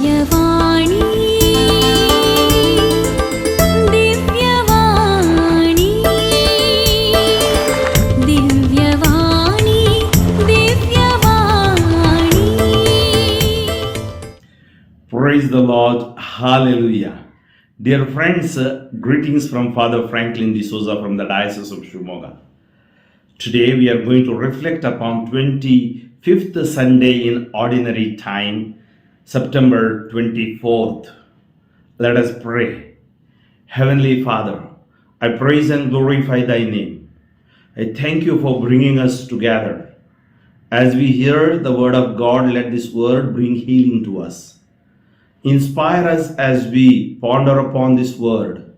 Divyavani, Divyavani, Divyavani, Divyavani. Praise the Lord. Hallelujah. Dear friends, greetings from Father Franklin D'Souza from the Diocese of Shimoga. Today we are going to reflect upon 25th Sunday in Ordinary Time, September 24th. Let us pray. Heavenly Father, I praise and glorify Thy name. I thank You for bringing us together. As we hear the word of God, let this word bring healing to us. Inspire us as we ponder upon this word.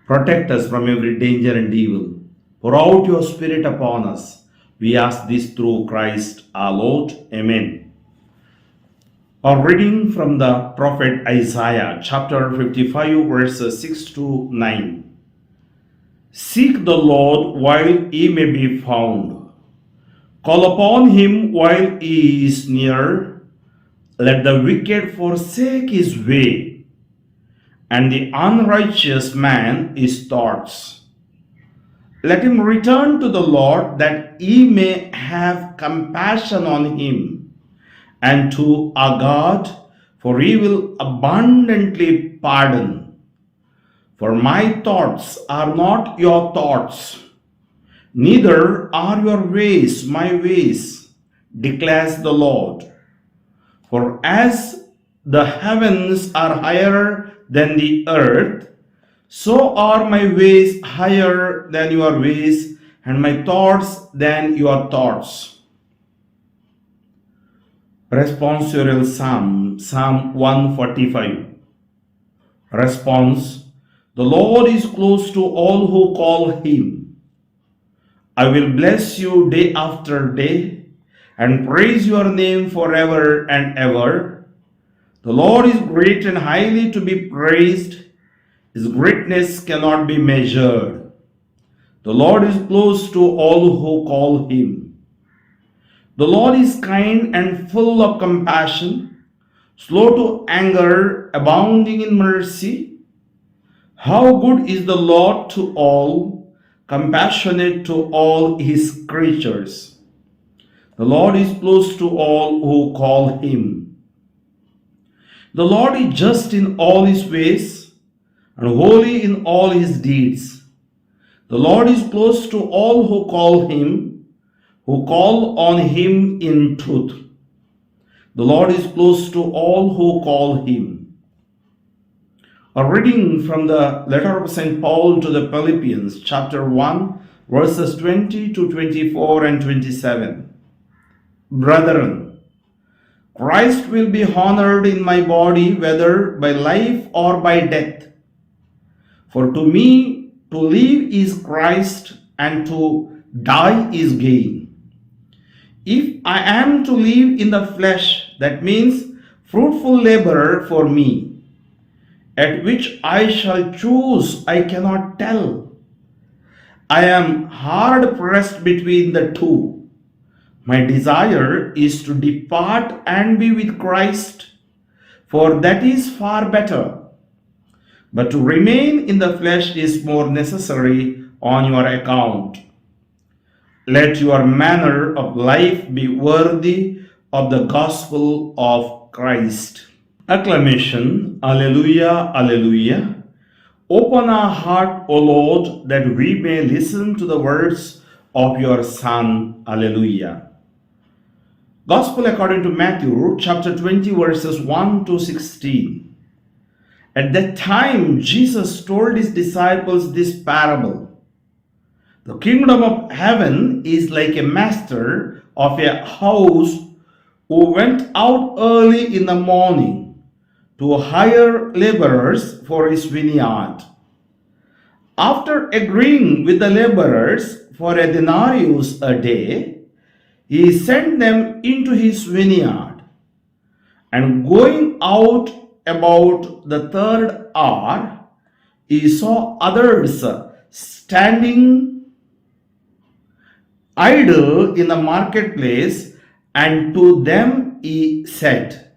Protect us from every danger and evil. Pour out Your Spirit upon us. We ask this through Christ our Lord. Amen. Our reading from the prophet Isaiah, chapter 55, verses 6 to 9. Seek the Lord while He may be found. Call upon Him while He is near. Let the wicked forsake his way, and the unrighteous man his thoughts. Let him return to the Lord, that He may have compassion on him, and to our God, for He will abundantly pardon. For my thoughts are not your thoughts, neither are your ways my ways, declares the Lord. For as the heavens are higher than the earth, so are my ways higher than your ways, and my thoughts than your thoughts. Responsorial Psalm, Psalm 145. Response: The Lord is close to all who call Him. I will bless You day after day, and praise Your name forever and ever. The Lord is great and highly to be praised. His greatness cannot be measured. The Lord is close to all who call Him. The Lord is kind and full of compassion, slow to anger, abounding in mercy. How good is the Lord to all, compassionate to all His creatures. The Lord is close to all who call Him. The Lord is just in all His ways, and holy in all His deeds. The Lord is close to all who call Him, who call on Him in truth. The Lord is close to all who call Him. A reading from the letter of St. Paul to the Philippians, chapter 1, verses 20 to 24 and 27. Brethren, Christ will be honored in my body, whether by life or by death. For to me, to live is Christ, and to die is gain. If I am to live in the flesh, that means fruitful labor for me, at which I shall choose, I cannot tell. I am hard pressed between the two. My desire is to depart and be with Christ, for that is far better. But to remain in the flesh is more necessary on your account. Let your manner of life be worthy of the gospel of Christ. Acclamation. Alleluia, alleluia. Open our heart, O Lord, that we may listen to the words of Your Son. Alleluia. Gospel according to Matthew, chapter 20, verses 1 to 16. At that time, Jesus told His disciples this parable. The kingdom of heaven is like a master of a house who went out early in the morning to hire laborers for his vineyard. After agreeing with the laborers for a denarius a day, he sent them into his vineyard. And going out about the third hour, he saw others standing idle in the marketplace, and to them he said,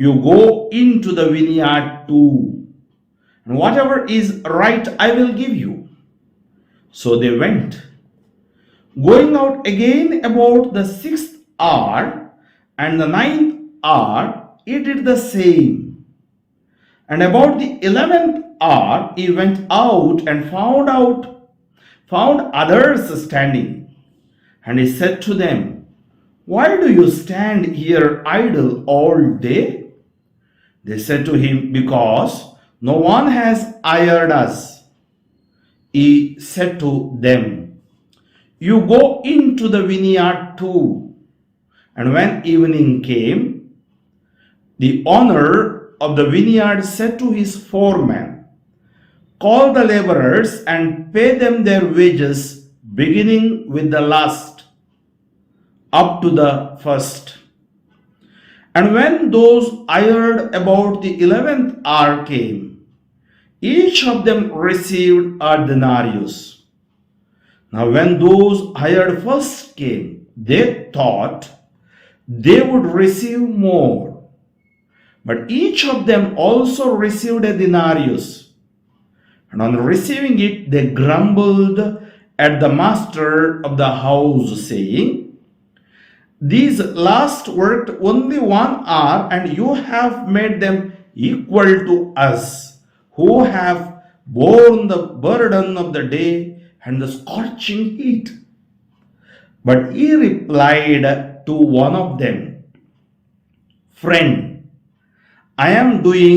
You go into the vineyard too, and whatever is right I will give you. So they went. Going out again about the 6th hour and the 9th hour, he did the same. And about the 11th hour, he went out and found others standing. And he said to them, "Why do you stand here idle all day?" They said to him, "Because no one has hired us." He said to them, "You go into the vineyard too." And when evening came, the owner of the vineyard said to his foreman, "Call the laborers and pay them their wages, beginning with the last up to the first." And when those hired about the 11th hour came, each of them received a denarius. Now when those hired first came, they thought they would receive more. But each of them also received a denarius. And on receiving it, they grumbled at the master of the house, saying, "These last worked only 1 hour, and you have made them equal to us, who have borne the burden of the day and the scorching heat." But he replied to one of them, "Friend, I am doing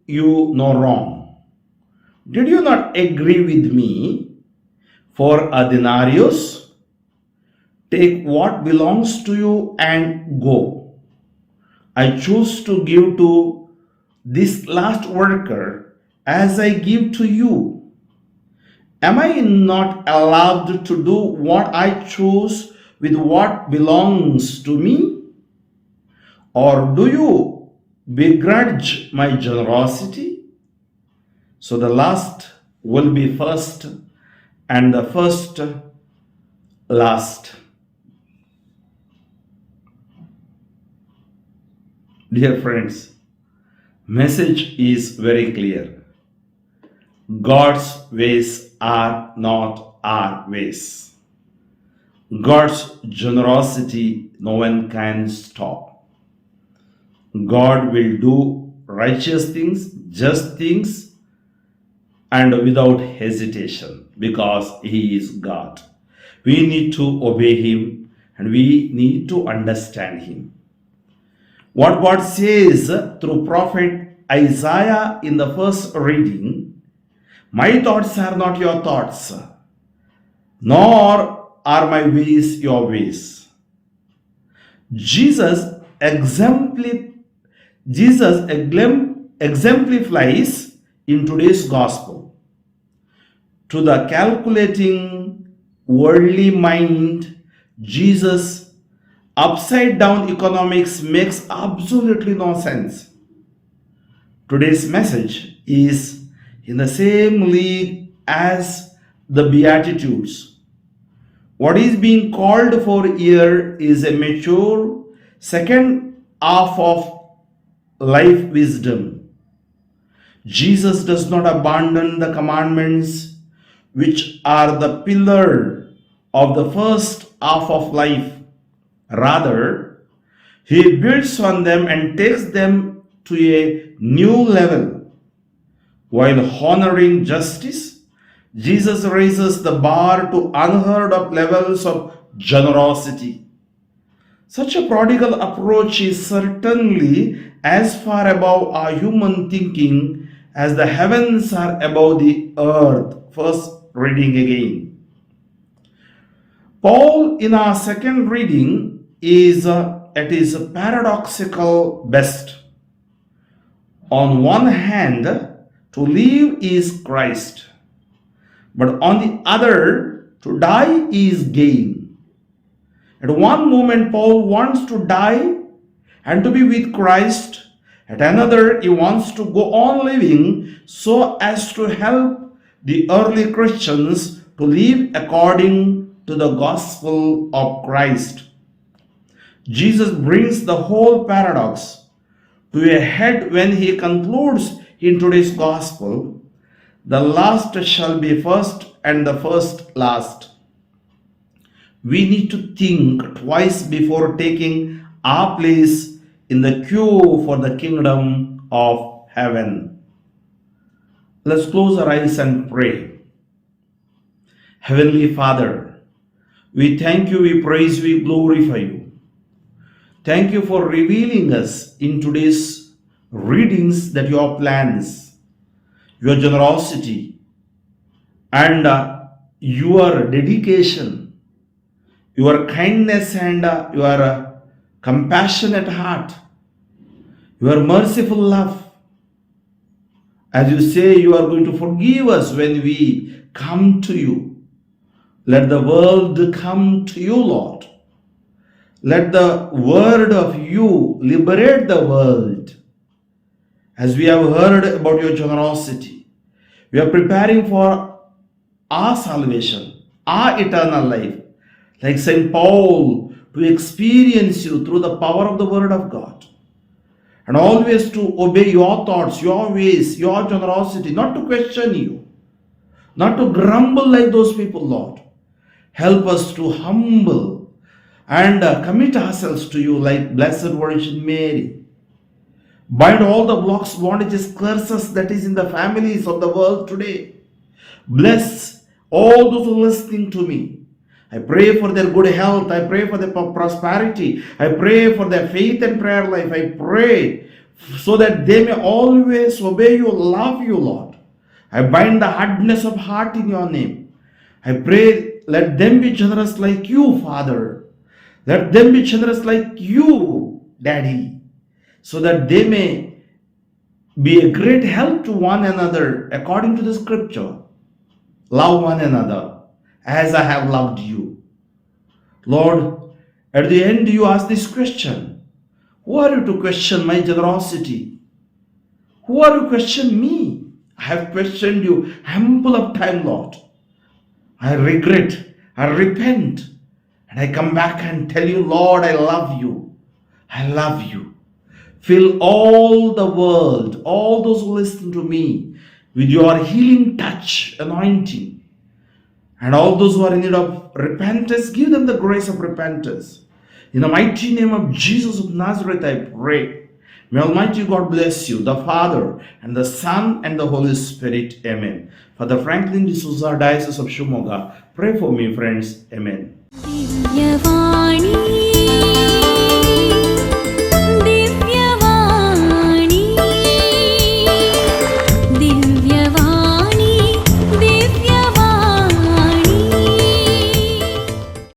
you no wrong. Did you not agree with me for a denarius? Take what belongs to you and go. I choose to give to this last worker as I give to you. Am I not allowed to do what I choose with what belongs to me? Or do you begrudge my generosity?" So the last will be first, and the first last. Dear friends, message is very clear. God's ways are not our ways. God's generosity no one can stop. God will do righteous things, just things, and without hesitation, because He is God. We need to obey Him, and we need to understand Him. What God says through prophet Isaiah in the first reading, "My thoughts are not your thoughts, nor are my ways your ways." Jesus exemplifies in today's gospel. To the calculating worldly mind, Jesus' upside down economics makes absolutely no sense. Today's message is in the same league as the Beatitudes. What is being called for here is a mature second half of life wisdom. Jesus does not abandon the commandments, which are the pillar of the first half of life. Rather, He builds on them and takes them to a new level. While honoring justice, Jesus raises the bar to unheard of levels of generosity. Such a prodigal approach is certainly as far above our human thinking as the heavens are above the earth. First reading again. Paul, in our second reading, is at his paradoxical best. On one hand, to live is Christ, but on the other, to die is gain. At one moment, Paul wants to die and to be with Christ. At another, he wants to go on living so as to help the early Christians to live according to the gospel of Christ. Jesus brings the whole paradox to a head when he concludes in today's gospel, the last shall be first and the first last. We need to think twice before taking our place in the queue for the kingdom of heaven. Let's close our eyes and pray. Heavenly Father, we thank you, we praise you, we glorify you. Thank you for revealing us in today's readings that your plans, your generosity, and your dedication, your kindness and your compassionate heart, your merciful love. As you say, you are going to forgive us when we come to you. Let the world come to you, Lord. Let the word of you liberate the world. As we have heard about your generosity, we are preparing for our salvation, our eternal life, like St. Paul, to experience you through the power of the word of God. And always to obey your thoughts, your ways, your generosity, not to question you, not to grumble like those people, Lord. Help us to humble and commit ourselves to you like Blessed Virgin Mary. Bind all the blocks, bondages, curses that is in the families of the world today. Bless all those who are listening to me. I pray for their good health. I pray for their prosperity. I pray for their faith and prayer life. I pray so that they may always obey you, love you, Lord. I bind the hardness of heart in your name. I pray, let them be generous like you, Father. Let them be generous like you, Daddy, so that they may be a great help to one another according to the scripture. Love one another as I have loved you. Lord, at the end you ask this question: who are you to question my generosity? Who are you to question me? I have questioned you ample of time, Lord. I regret, I repent, and I come back and tell you, Lord, I love you. I love you. Fill all the world, all those who listen to me, with your healing touch, anointing. And all those who are in need of repentance, give them the grace of repentance. In the mighty name of Jesus of Nazareth, I pray. May Almighty God bless you, the Father, and the Son, and the Holy Spirit. Amen. Father Franklin D'Souza, Diocese of Shimoga, pray for me, friends. Amen. Divyavani.